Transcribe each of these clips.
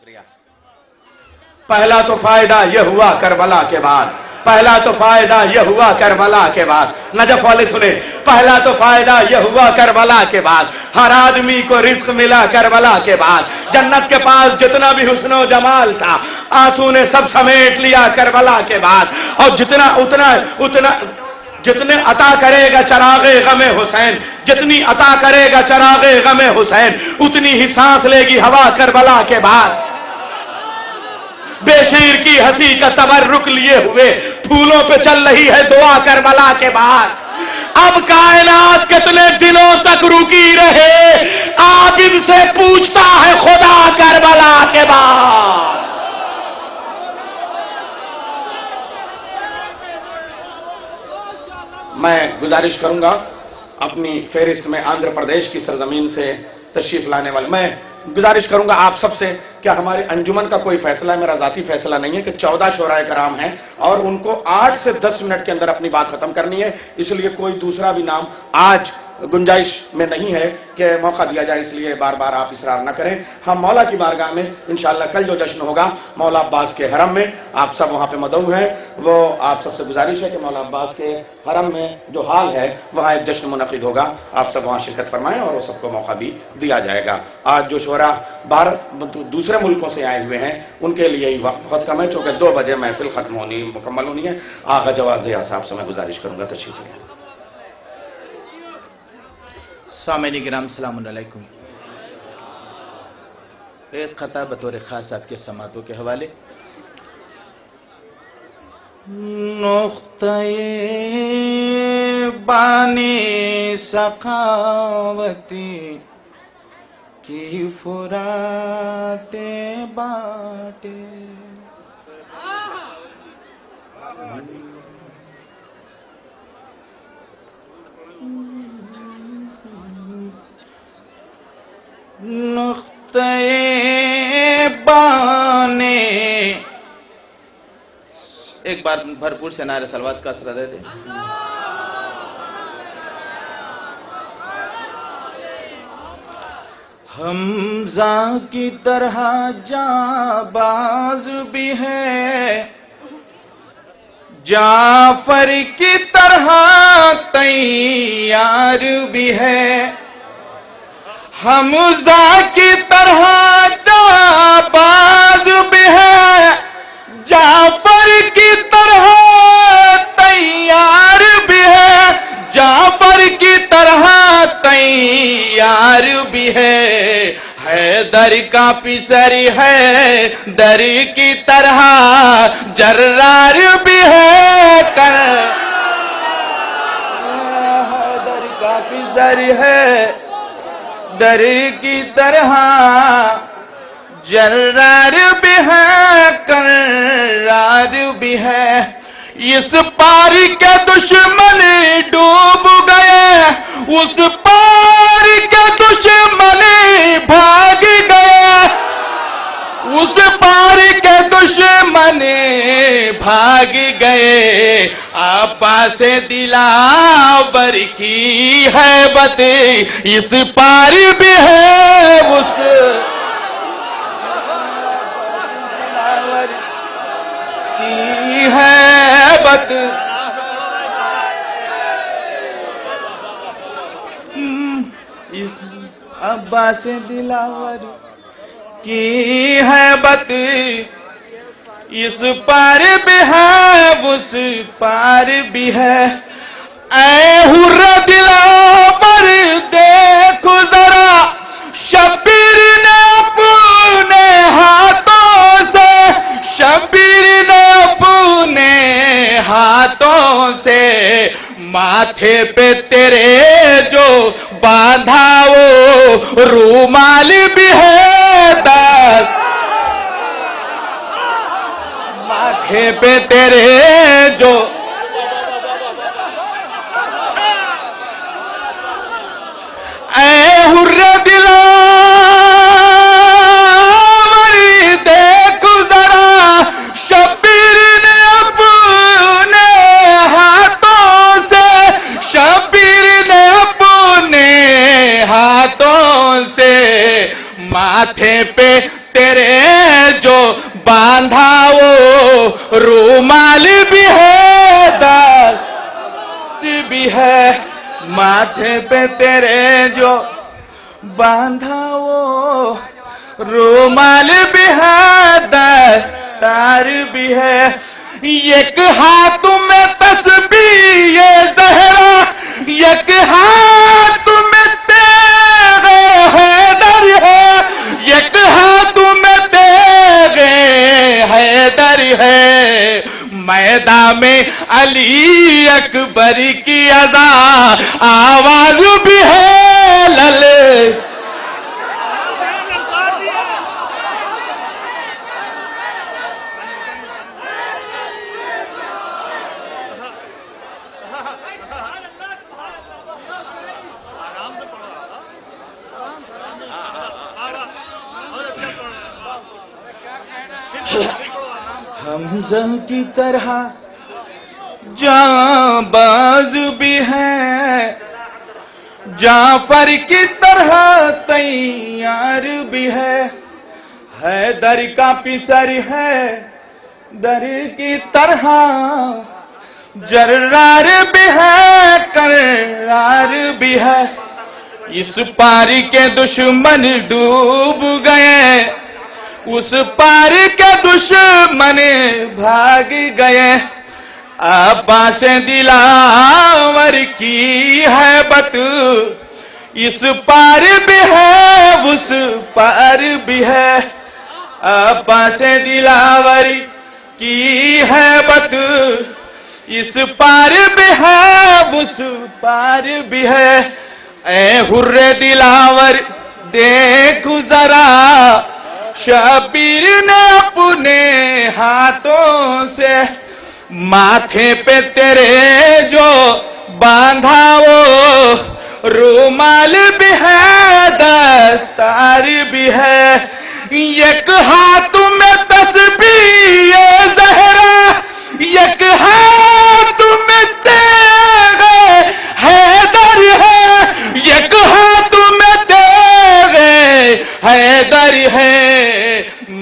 شکریہ. پہلا تو فائدہ یہ ہوا کربلا کے بعد، پہلا تو فائدہ یہ ہوا کربلا کے بعد. نجف والے سنیں، پہلا تو فائدہ یہ ہوا کربلا کے بعد. ہر آدمی کو رزق ملا کربلا کے بعد. جنت کے پاس جتنا بھی حسن و جمال تھا آنسو نے سب سمیٹ لیا کربلا کے بعد. اور جتنے عطا کرے گا چراغ غم حسین، جتنی عطا کرے گا چراغ غم حسین، اتنی ہی سانس لے گی ہوا کربلا کے بعد. بے شیر کی ہنسی کا تبرک لیے ہوئے پھولوں پہ چل رہی ہے دعا کربلا کے بعد. اب کائنات کتنے دنوں تک رکی رہے، عابد سے پوچھتا ہے خدا کربلا کے بعد. میں گزارش کروں گا اپنی فہرست میں آندھرا پردیش کی سرزمین سے تشریف لانے والے، میں گزارش کروں گا آپ سب سے کہ ہماری انجمن کا کوئی فیصلہ ہے، میرا ذاتی فیصلہ نہیں ہے، کہ 14 شعراء کرام ہیں اور ان کو 8 سے 10 منٹ کے اندر اپنی بات ختم کرنی ہے. اس لیے کوئی دوسرا بھی نام آج گنجائش میں نہیں ہے کہ موقع دیا جائے، اس لیے بار بار آپ اصرار نہ کریں. ہم مولا کی بارگاہ میں انشاءاللہ کل جو جشن ہوگا مولا عباس کے حرم میں، آپ سب وہاں پہ مدعو ہیں. وہ آپ سب سے گزارش ہے کہ مولا عباس کے حرم میں جو حال ہے وہاں ایک جشن منعقد ہوگا، آپ سب وہاں شرکت فرمائیں اور وہ سب کو موقع بھی دیا جائے گا. آج جو شعراء دوسرے ملکوں سے آئے ہوئے ہیں ان کے لیے ہی وقت بہت کم ہے، چونکہ 2 بجے محفل ختم ہونی مکمل ہونی ہے. آغا جواز ضیاء صاحب سے میں گزارش کروں گا تشریف لیں. سامعین کرام السلام علیکم. ایک خطا بطور خاص آپ کے سماعتوں کے حوالے. نقطۂ بانی سخاوتی کی فرات باٹے، نقطۂ بانے. ایک بار بھرپور سے نعرہ صلوات کا اثر دے دیں. حمزہ کی طرح جانباز بھی ہے، جعفر کی طرح تیار بھی ہے. حمزہ کی طرح جانباز بھی ہے، جعفر کی طرح تیار بھی ہے، جعفر کی طرح تیار بھی ہے. حیدر کا پسر ہے در کی طرح جرار بھی ہے. حیدر کا پسر ہے در کی طرح جرار بھی ہے، کرار بھی ہے. اس پار کے دشمن ڈوب گئے، اس پار کے دشمن بھاگ گئے، اس پار کے دشمن بھاگ گئے. آپا سے دلاور کی ہیبت اس پار بھی ہے، اس کی ہیبت اس عباس دلاور کی ہیبت اس پار بھی ہے، اس پار بھی ہے. اے حر دلاور دیکھ ذرا، شبیر نے اپنے ہاتھوں سے، شبیر نے اپنے ہاتھوں سے ماتھے پہ تیرے جو باندھا وہ رومال بھی ہے. ماتھے پہ تیرے جو اے حر دلاور دیکھ ذرا، شبیر نے اپنے ہاتھوں سے، شبیر نے اپنے ہاتھوں سے ماتھے پہ تیرے جو باندھا وہ رومال بھی ہے، دست بھی ہے، ماتھے پہ تیرے جو باندھا وہ رومال بھی ہے، دستار بھی ہے، ایک ہاتھ میں تسبیح زہرا، ایک ہاتھ میں تیغ حیدر ہے، ایک ہاتھ میں تیغ حیدر ہے، میدان میں علی اکبر کی اذان آواز بھی ہے، للے حمزہ کی طرح جاں باز بھی ہے، جعفر کی طرح تیار بھی ہے، حیدر کا پسر ہے در کی طرح، جرار بھی ہے کرار بھی ہے، اس پار کے دشمن ڈوب گئے، اس پار کے دشمن بھاگ گئے، عباس دلاور کی ہیبت اس پار بھی ہے اس پار بھی ہے، عباس دلاور کی ہیبت اس پار بھی ہے اس پار بھی ہے، اے حر دلاور دیکھ ذرا، شبیر نے اپنے ہاتھوں سے ماتھے پہ تیرے جو باندھا وہ رومال بھی ہے، دستار بھی ہے، ایک ہاتھ میں تسبیح زہرا، ایک ہاتھ میں تیغ حیدر ہے، ایک ہاتھ میں تیغ حیدر ہے،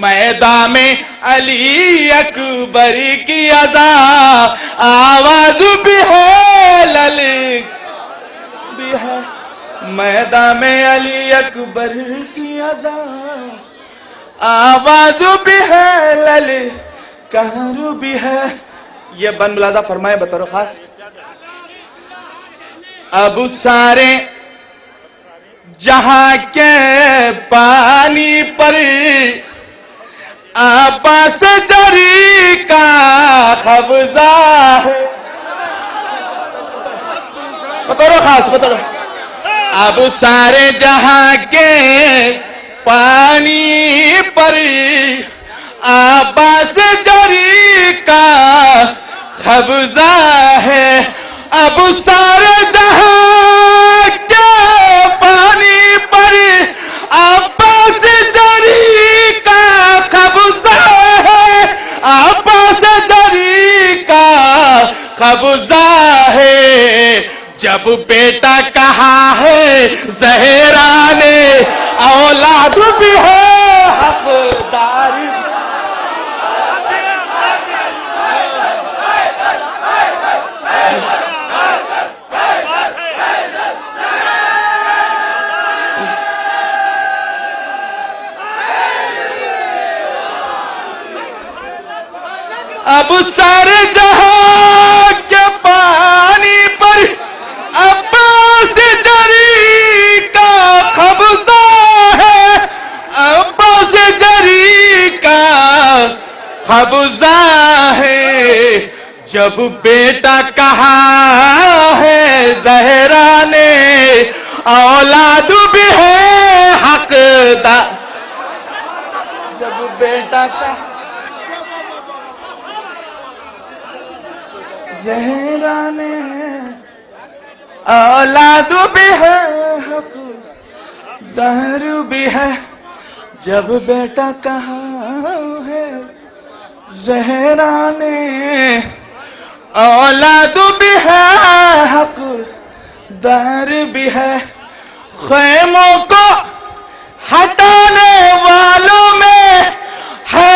میدان میں علی اکبر کی اذان آواز بھی ہے، للک بھی ہے، میدان میں علی اکبر کی اذان آواز بھی ہے، للکار بھی ہے۔ یہ بن ملازہ فرمائے بطور خاص، اب سارے جہاں کے پانی پر عباس جری کا قبضہ ہے، بطور خاص بطور، اب سارے جہاں کے پانی پر عباس جری کا قبضہ ہے، اب سارے جہاں کے پانی پر عباس جری کا قبضہ ہے، عباس جری کا قبضہ ہے، جب بیٹا کہا ہے زہرا نے اولاد بھی ہے حقدار، اب سارے جہاں کے پانی پر عباس جری کا قبضہ ہے، عباس جری کا قبضہ ہے، جب بیٹا کہا ہے زہرا نے اولاد بھی ہے حقدار، جب بیٹا کہا زہرا نے اولاد بھی ہے حقدار بھی ہے، جب بیٹا کہا ہے زہرا نے اولاد بھی ہے حقدار بھی ہے، خیموں کو ہٹانے والوں میں ہے